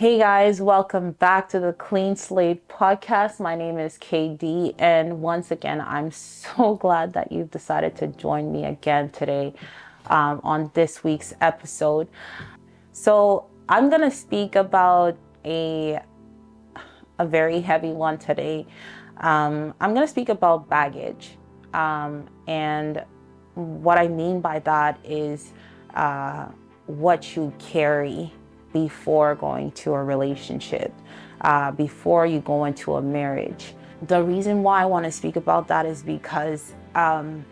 Hey guys, welcome back to the Clean Slate podcast. My name is KD, and once again, I'm so glad that you've decided to join me again today on this week's episode. So, I'm going to speak about a very heavy one today. I'm going to speak about baggage. And what I mean by that is what you carry before going to a relationship, before you go into a marriage. The reason why I want to speak about that is because I'm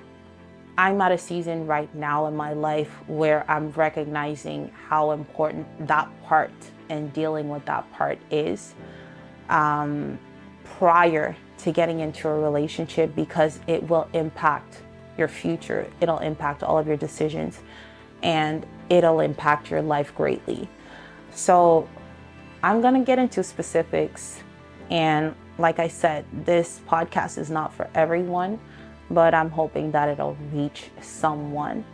at a season right now in my life where I'm recognizing how important that part and dealing with that part is prior to getting into a relationship, because it will impact your future. It'll impact all of your decisions and it'll impact your life greatly. So I'm going to get into specifics. And like I said, this podcast is not for everyone, but I'm hoping that it'll reach someone.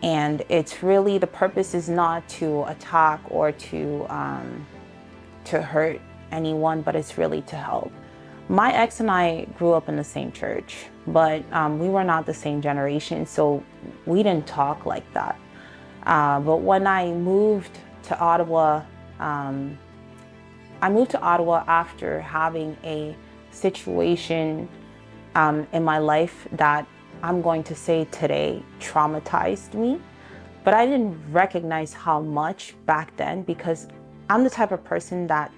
And it's really, the purpose is not to attack or to hurt anyone, but it's really to help. My ex and I grew up in the same church, but we were not the same generation, so we didn't talk like that. But when I moved to Ottawa, after having a situation in my life that I'm going to say today traumatized me. But I didn't recognize how much back then, because I'm the type of person that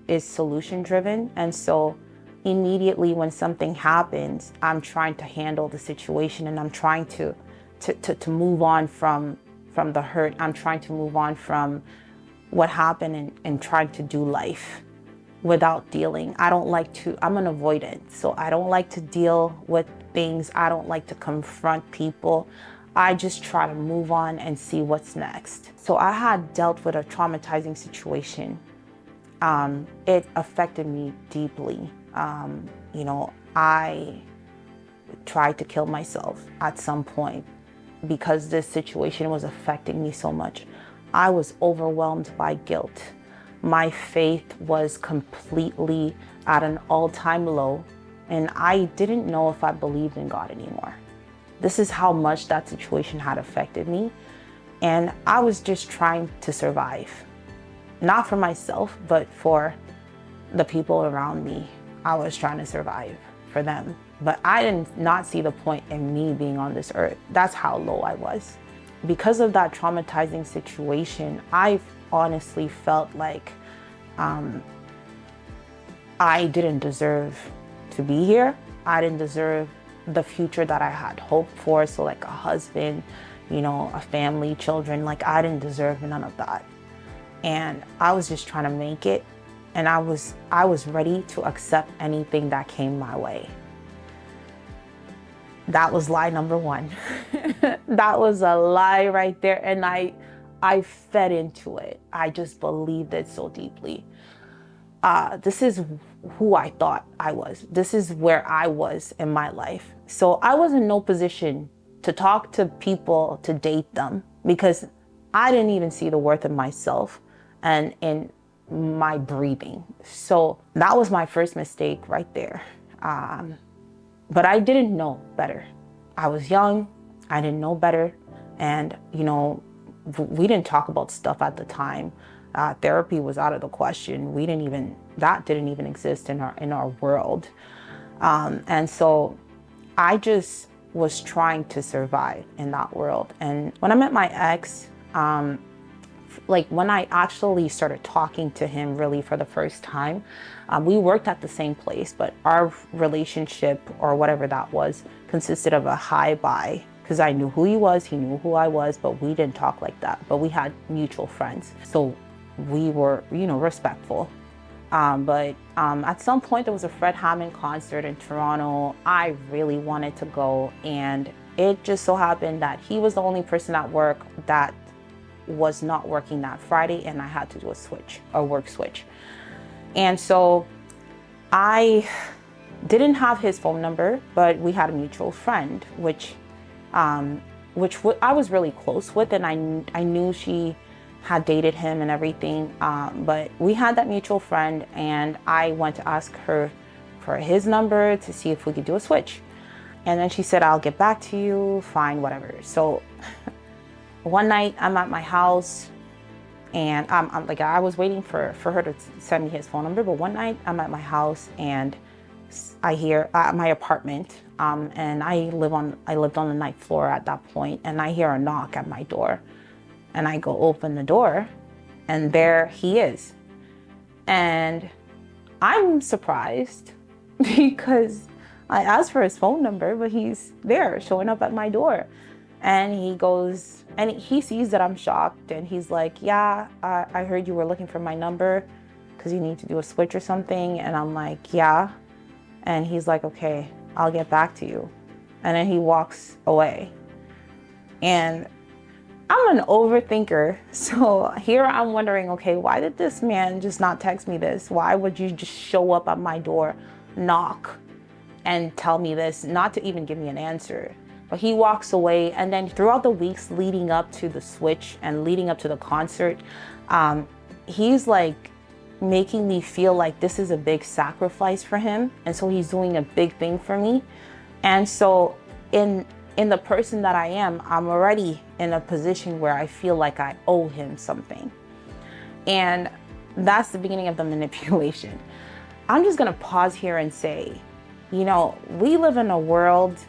is solution driven. And so immediately when something happens, I'm trying to handle the situation, and I'm trying to move on from the hurt. I'm trying to move on from what happened and trying to do life without dealing. I'm an avoidant. So I don't like to deal with things. I don't like to confront people. I just try to move on and see what's next. So I had dealt with a traumatizing situation. It affected me deeply. I tried to kill myself at some point because this situation was affecting me so much. I was overwhelmed by guilt. My faith was completely at an all-time low, and I didn't know if I believed in God anymore. This is how much that situation had affected me. And I was just trying to survive. Not for myself, but for the people around me. I was trying to survive for them. But I did not see the point in me being on this earth. That's how low I was. Because of that traumatizing situation, I honestly felt like I didn't deserve to be here. I didn't deserve the future that I had hoped for. So like a husband, a family, children, like I didn't deserve none of that. And I was just trying to make it. And I was ready to accept anything that came my way. That was lie number one. That was a lie right there. And I fed into it. I just believed it so deeply. This is who I thought I was. This is where I was in my life. So I was in no position to talk to people, to date them, because I didn't even see the worth of myself and in my breathing. So that was my first mistake right there. But I didn't know better. I was young. I didn't know better. And, we didn't talk about stuff at the time. Therapy was out of the question. That didn't even exist in our world. And so I just was trying to survive in that world. And when I met my ex, when I actually started talking to him really for the first time, we worked at the same place, but our relationship, or whatever that was, consisted of a hi-bye, because I knew who he was, he knew who I was, but we didn't talk like that. But we had mutual friends, so we were, respectful. But at some point, there was a Fred Hammond concert in Toronto. I really wanted to go, and it just so happened that he was the only person at work that was not working that Friday, and I had to do a work switch. And so I didn't have his phone number, but we had a mutual friend, which I was really close with, and I knew she had dated him and everything. But we had that mutual friend, and I went to ask her for his number to see if we could do a switch. And then she said, I'll get back to you, fine, whatever. So one night I'm at my house, and I'm like, I was waiting for her to send me his phone number. But one night I'm at my house, and I hear my apartment, and I lived on the ninth floor at that point, and I hear a knock at my door, and I go open the door, and there he is. And I'm surprised because I asked for his phone number, but he's there showing up at my door. And he goes, and he sees that I'm shocked, and he's like, yeah, I heard you were looking for my number because you need to do a switch or something. And I'm like, yeah. And he's like, okay, I'll get back to you. And then he walks away. And I'm an overthinker. So here I'm wondering, okay, why did this man just not text me this? Why would you just show up at my door, knock, and tell me this, not to even give me an answer? But he walks away. And then throughout the weeks leading up to the switch and leading up to the concert, he's like making me feel like this is a big sacrifice for him. And so he's doing a big thing for me. And so in the person that I am, I'm already in a position where I feel like I owe him something. And that's the beginning of the manipulation. I'm just gonna pause here and say, you know, we live in a world,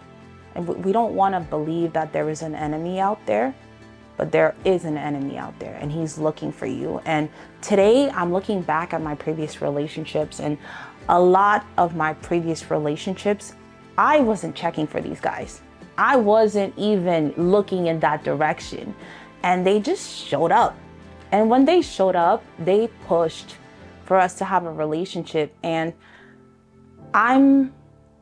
and we don't want to believe that there is an enemy out there, but there is an enemy out there, and he's looking for you. And today I'm looking back at my previous relationships, and a lot of my previous relationships, I wasn't checking for these guys. I wasn't even looking in that direction, and they just showed up. And when they showed up, they pushed for us to have a relationship. And I'm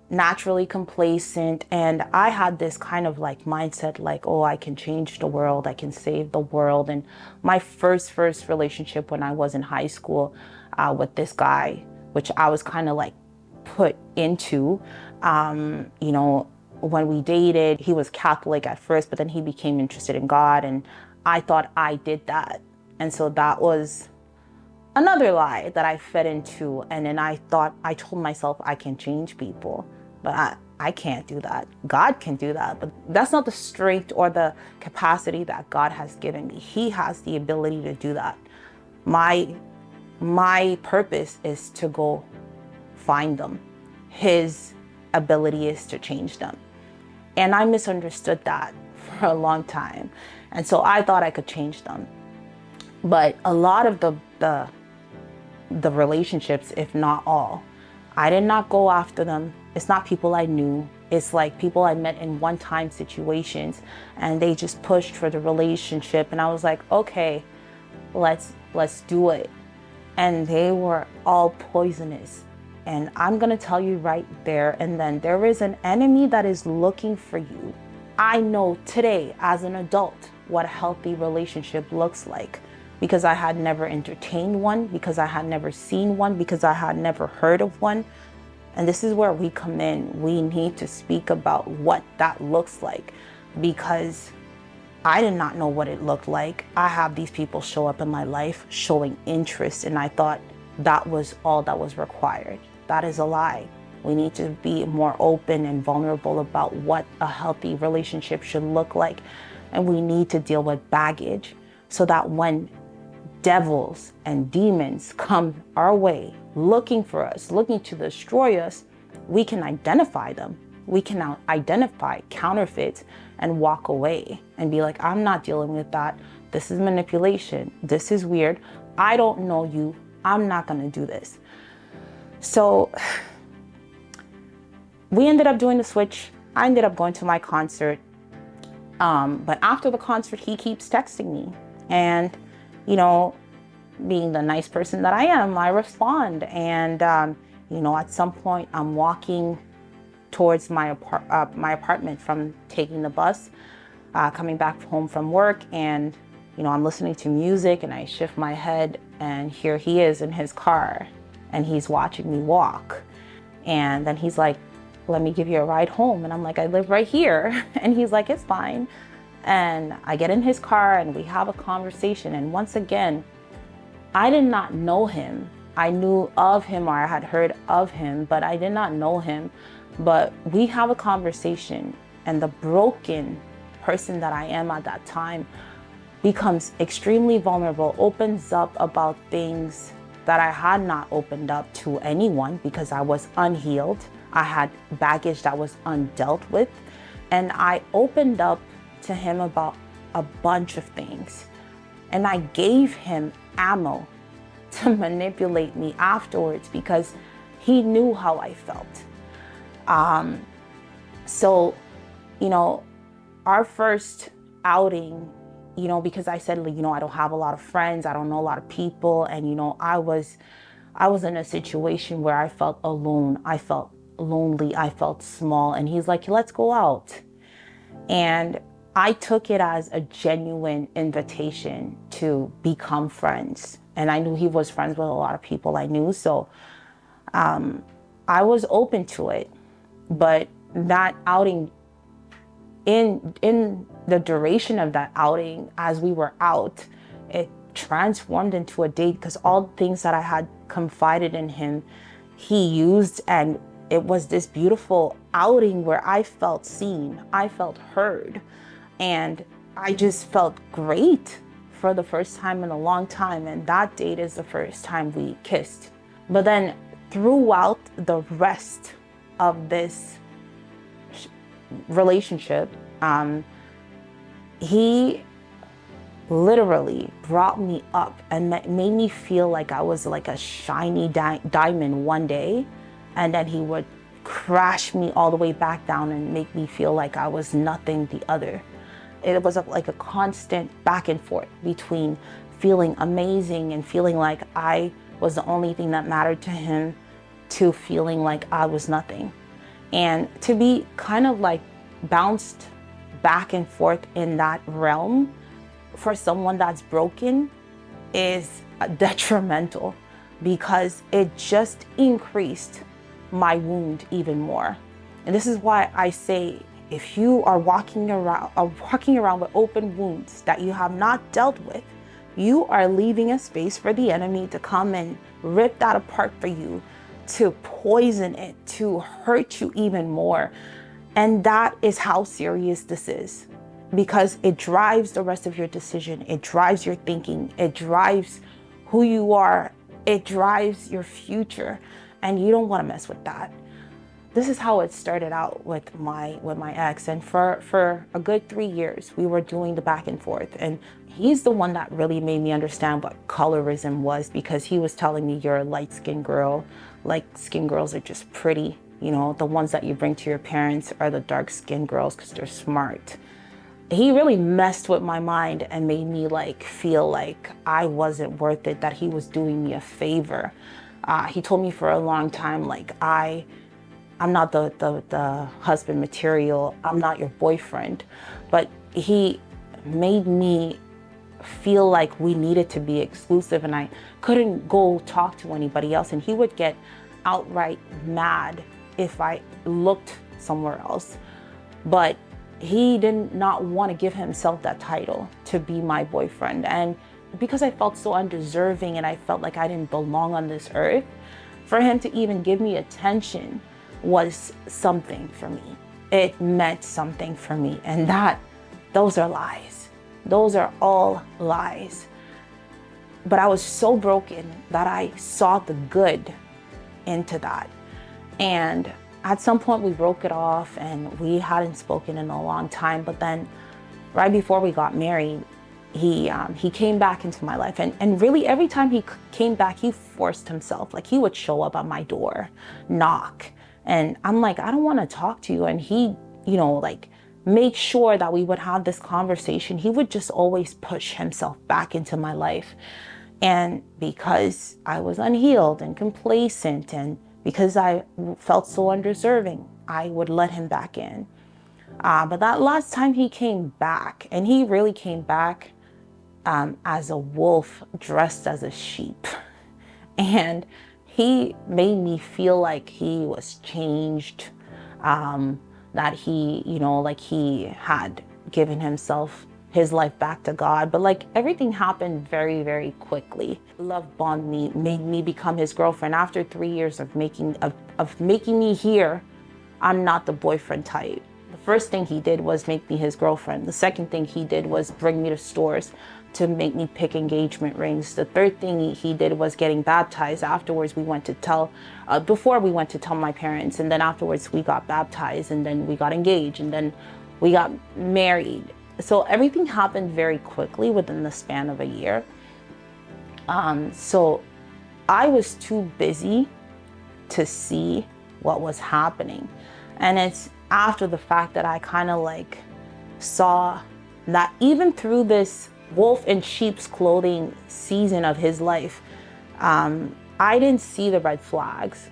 naturally complacent, and I had this kind of like mindset like, oh, I can change the world, I can save the world. And my first relationship when I was in high school with this guy, which I was kind of like put into, you know, when we dated, he was Catholic at first, but then he became interested in God, and I thought I did that. And so that was another lie that I fed into. And then I told myself I can change people, but I can't do that. God can do that, but that's not the strength or the capacity that God has given me. He has the ability to do that. My purpose is to go find them. His ability is to change them. And I misunderstood that for a long time. And so I thought I could change them. But a lot of the relationships, if not all, I did not go after them. It's not people I knew. It's like people I met in one-time situations, and they just pushed for the relationship. And I was like, okay, let's do it. And they were all poisonous. And I'm gonna tell you right there and then, there is an enemy that is looking for you. I know today as an adult what a healthy relationship looks like, because I had never entertained one, because I had never seen one, because I had never heard of one. And this is where we come in. We need to speak about what that looks like, because I did not know what it looked like. I have these people show up in my life showing interest, and I thought that was all that was required. That is a lie. We need to be more open and vulnerable about what a healthy relationship should look like. And we need to deal with baggage so that when devils and demons come our way, looking for us, looking to destroy us, we can identify them. We can now identify counterfeits and walk away and be like, I'm not dealing with that. This is manipulation. This is weird. I don't know you. I'm not going to do this. So we ended up doing the switch. I ended up going to my concert. But after the concert, he keeps texting me. And, you know, being the nice person that I am, I respond. And, you know, at some point I'm walking towards my apartment from taking the bus, coming back home from work. And, you know, I'm listening to music, and I shift my head, and here he is in his car, and he's watching me walk. And then he's like, let me give you a ride home. And I'm like, I live right here. And he's like, it's fine. And I get in his car and we have a conversation. And once again, I did not know him. I knew of him, or I had heard of him, but I did not know him. But we have a conversation, and the broken person that I am at that time becomes extremely vulnerable, opens up about things that I had not opened up to anyone because I was unhealed. I had baggage that was undealt with. And I opened up to him about a bunch of things. And I gave him ammo to manipulate me afterwards because he knew how I felt. So, you know, our first outing, because I said, I don't have a lot of friends, I don't know a lot of people. And, I was in a situation where I felt alone. I felt lonely. I felt small. And he's like, let's go out. And I took it as a genuine invitation to become friends. And I knew he was friends with a lot of people I knew. So I was open to it. But that outing, in the duration of that outing, as we were out, it transformed into a date because all the things that I had confided in him, he used. And it was this beautiful outing where I felt seen, I felt heard, and I just felt great for the first time in a long time. And that date is the first time we kissed. But then throughout the rest of this relationship, he literally brought me up and made me feel like I was like a shiny diamond one day, and then he would crash me all the way back down and make me feel like I was nothing the other. It was like a constant back and forth between feeling amazing and feeling like I was the only thing that mattered to him, to feeling like I was nothing. And to be kind of like bounced back and forth in that realm for someone that's broken is detrimental, because it just increased my wound even more. And this is why I say, if you are walking around with open wounds that you have not dealt with, you are leaving a space for the enemy to come and rip that apart for you, to poison it, to hurt you even more. And that is how serious this is, because it drives the rest of your decision. It drives your thinking. It drives who you are. It drives your future. And you don't want to mess with that. This is how it started out with my ex. And for a good 3 years, we were doing the back and forth. And he's the one that really made me understand what colorism was, because he was telling me, you're a light-skinned girl. Light-skinned girls are just pretty. The ones that you bring to your parents are the dark-skinned girls because they're smart. He really messed with my mind and made me feel like I wasn't worth it, that he was doing me a favor. He told me for a long time, I'm not the husband material, I'm not your boyfriend. But he made me feel like we needed to be exclusive and I couldn't go talk to anybody else. And he would get outright mad if I looked somewhere else. But he did not want to give himself that title to be my boyfriend. And because I felt so undeserving and I felt like I didn't belong on this earth, for him to even give me attention was something for me. It meant something for me. And those are lies. Those are all lies. But I was so broken that I saw the good into that. And at some point we broke it off and we hadn't spoken in a long time. But then right before we got married, he came back into my life. And really every time he came back, he forced himself. He would show up at my door, knock. And I'm like, I don't want to talk to you. And he, make sure that we would have this conversation. He would just always push himself back into my life. And because I was unhealed and complacent, and because I felt so undeserving, I would let him back in. But that last time he came back, and he really came back as a wolf dressed as a sheep. And he made me feel like he was changed, that he, he had given his life back to God. But like everything happened very, very quickly. Love bombed me, made me become his girlfriend. After 3 years of making me hear I'm not the boyfriend type. The first thing he did was make me his girlfriend. The second thing he did was bring me to stores to make me pick engagement rings. The third thing he did was getting baptized. Afterwards, before we went to tell my parents, and then afterwards we got baptized, and then we got engaged, and then we got married. So everything happened very quickly within the span of a year. So I was too busy to see what was happening. And it's after the fact that I kind of like saw that even through this wolf in sheep's clothing season of his life, I didn't see the red flags.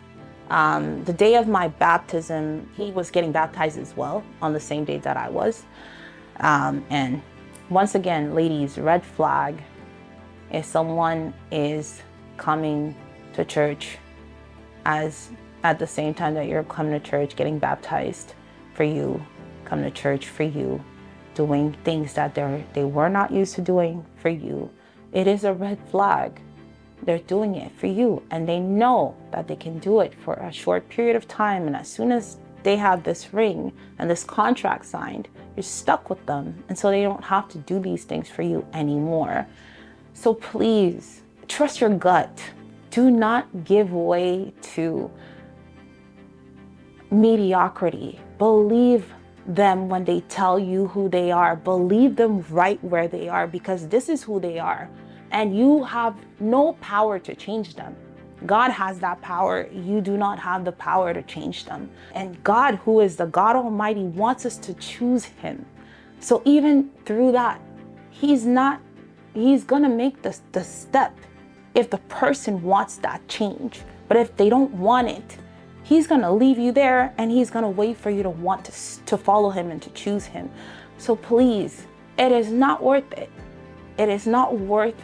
The day of my baptism, he was getting baptized as well on the same day that I was. And once again, ladies, red flag, if someone is coming to church at the same time that you're coming to church, getting baptized for you, coming to church for you, doing things that they were not used to doing for you, it is a red flag. They're doing it for you, and they know that they can do it for a short period of time. And as soon as they have this ring and this contract signed, you're stuck with them. And so they don't have to do these things for you anymore. So please trust your gut. Do not give way to mediocrity. Believe them when they tell you who they are. Believe them right where they are, because this is who they are. And you have no power to change them. God has that power. You do not have the power to change them. And God, who is the God Almighty, wants us to choose him. So even through that, he's gonna make the step if the person wants that change. But if they don't want it, he's gonna leave you there, and he's gonna wait for you to want to follow him and to choose him. So please, it is not worth it. It is not worth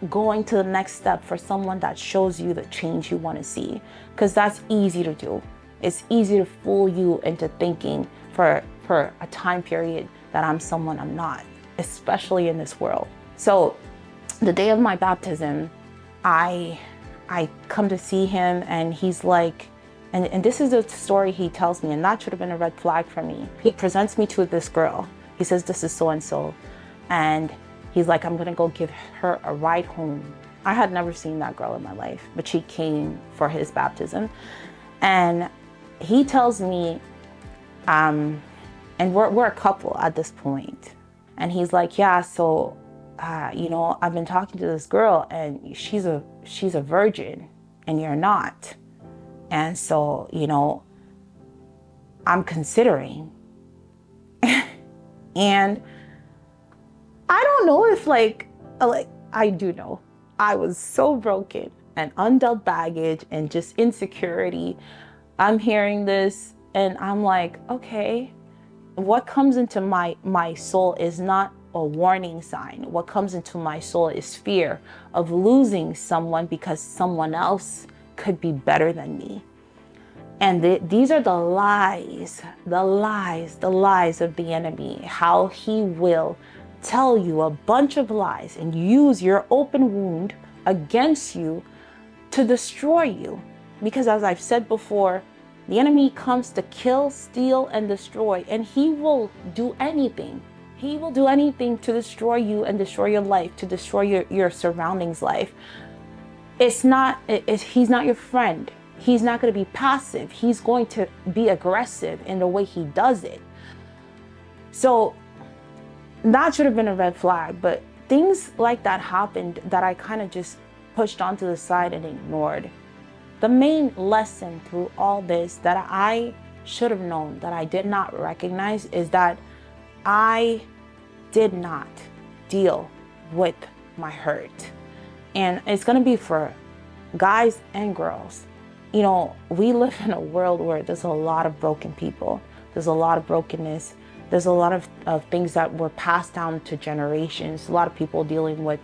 going to the next step for someone that shows you the change you want to see, because that's easy to do. It's easy to fool you into thinking for a time period that I'm someone I'm not, especially in this world. So the day of my baptism, I come to see him, and he's like, and this is the story he tells me, and that should have been a red flag for me. He presents me to this girl. He says, this is so-and-so. And he's like, I'm gonna go give her a ride home. I had never seen that girl in my life, but she came for his baptism. And he tells me, and we're a couple at this point. And he's like, yeah, so, I've been talking to this girl, and she's a virgin, and you're not. And so, I'm considering. And I don't know if I do know. I was so broken, and undealt baggage and just insecurity. I'm hearing this, and I'm like, okay, what comes into my soul is not a warning sign. What comes into my soul is fear of losing someone because someone else could be better than me. And these are the lies of the enemy, how he will tell you a bunch of lies and use your open wound against you to destroy you. Because as I've said before, the enemy comes to kill, steal, and destroy, and he will do anything. He will do anything to destroy you and destroy your life, to destroy your surroundings' life. He's not your friend. He's not going to be passive. He's going to be aggressive in the way he does it. So that should have been a red flag, but things like that happened that I kind of just pushed onto the side and ignored. The main lesson through all this that I should have known, that I did not recognize, is that I did not deal with my hurt. And it's going to be for guys and girls. We live in a world where there's a lot of broken people. There's a lot of brokenness. There's a lot of things that were passed down to generations. A lot of people dealing with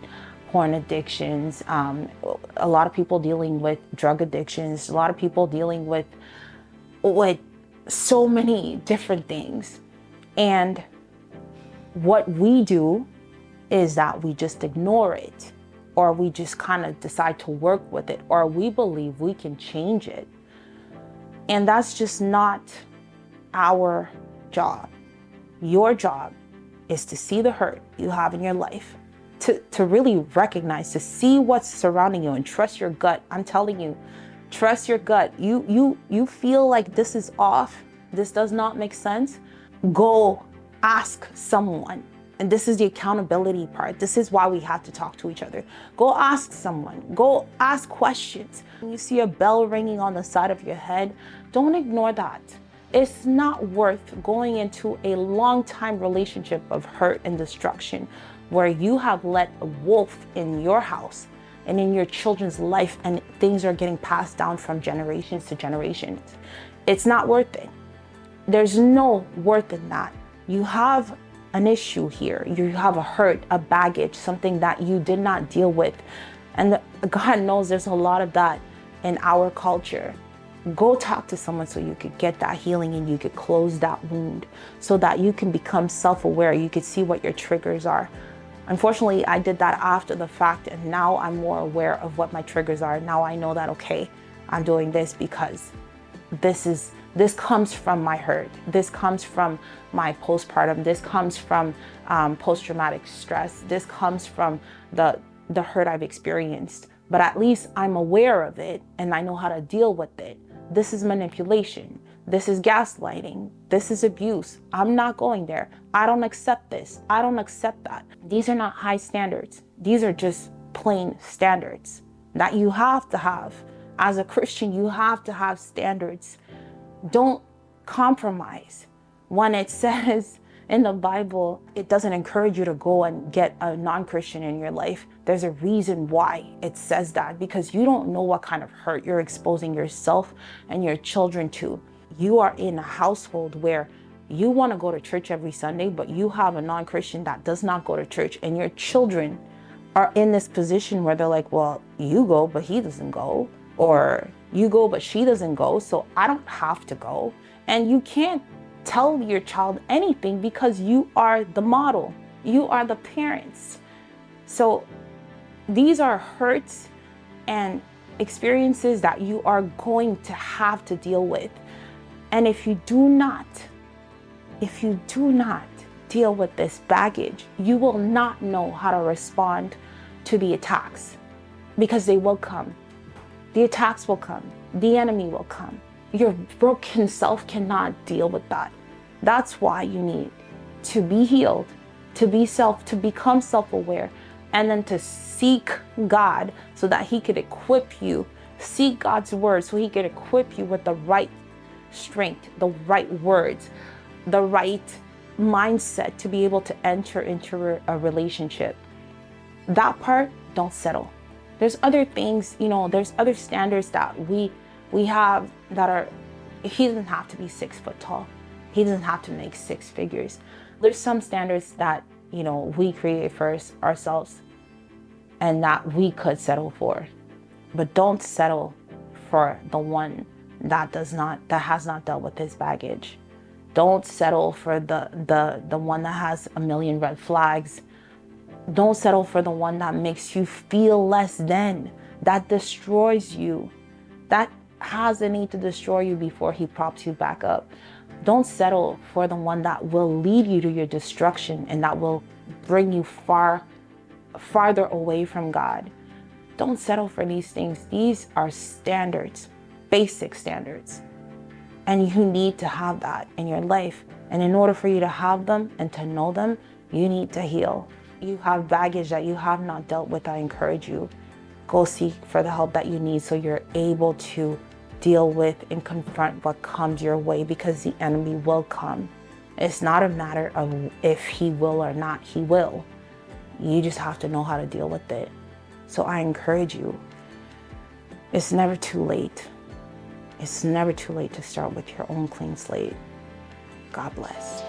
porn addictions. A lot of people dealing with drug addictions. A lot of people dealing with so many different things. And what we do is that we just ignore it, or we just kind of decide to work with it, or we believe we can change it. And that's just not our job. Your job is to see the hurt you have in your life, to really recognize, to see what's surrounding you, and trust your gut. I'm telling you, trust your gut. You feel like this is off, this does not make sense. Go ask someone. And this is the accountability part. This is why we have to talk to each other. Go ask someone. Go ask questions. When you see a bell ringing on the side of your head, don't ignore that. It's not worth going into a long-time relationship of hurt and destruction where you have let a wolf in your house and in your children's life, and things are getting passed down from generations to generations. It's not worth it. There's no worth in that. You have an issue here. You have a hurt, a baggage, something that you did not deal with. And God knows there's a lot of that in our culture. Go talk to someone so you could get that healing and you could close that wound so that you can become self-aware. You could see what your triggers are. Unfortunately, I did that after the fact, and now I'm more aware of what my triggers are. Now I know that, okay, I'm doing this because this comes from my hurt. This comes from my postpartum. This comes from post-traumatic stress. This comes from the hurt I've experienced. But at least I'm aware of it and I know how to deal with it. This is manipulation. This is gaslighting. This is abuse. I'm not going there. I don't accept this. I don't accept that. These are not high standards. These are just plain standards that you have to have. As a Christian, you have to have standards. Don't compromise. When it says in the Bible, it doesn't encourage you to go and get a non-Christian in your life. There's a reason why it says that, because you don't know what kind of hurt you're exposing yourself and your children to. You are in a household where you want to go to church every Sunday, but you have a non-Christian that does not go to church, and your children are in this position where they're like, well, you go, but he doesn't go. Or you go, but she doesn't go, so I don't have to go. And you can't tell your child anything because you are the model. You are the parents. So these are hurts and experiences that you are going to have to deal with. And if you do not deal with this baggage, you will not know how to respond to the attacks, because they will come. The attacks will come. The enemy will come. Your broken self cannot deal with that. That's why you need to be healed, to become self-aware, and then to seek God so that he could equip you. Seek God's word so he could equip you with the right strength, the right words, the right mindset to be able to enter into a relationship. That part, don't settle. There's other things, there's other standards that we have that are, he doesn't have to be 6 foot tall. He doesn't have to make 6 figures. There's some standards that, we create for ourselves and that we could settle for. But don't settle for the one that has not dealt with his baggage. Don't settle for the one that has a million red flags. Don't settle for the one that makes you feel less than, that destroys you, that has the need to destroy you before he props you back up. Don't settle for the one that will lead you to your destruction and that will bring you farther away from God. Don't settle for these things. These are standards, basic standards. And you need to have that in your life. And in order for you to have them and to know them, you need to heal. You have baggage that you have not dealt with. I encourage you, go seek for the help that you need so you're able to deal with and confront what comes your way, because the enemy will come. It's not a matter of if he will or not, he will. You just have to know how to deal with it. So I encourage you, it's never too late. It's never too late to start with your own clean slate. God bless.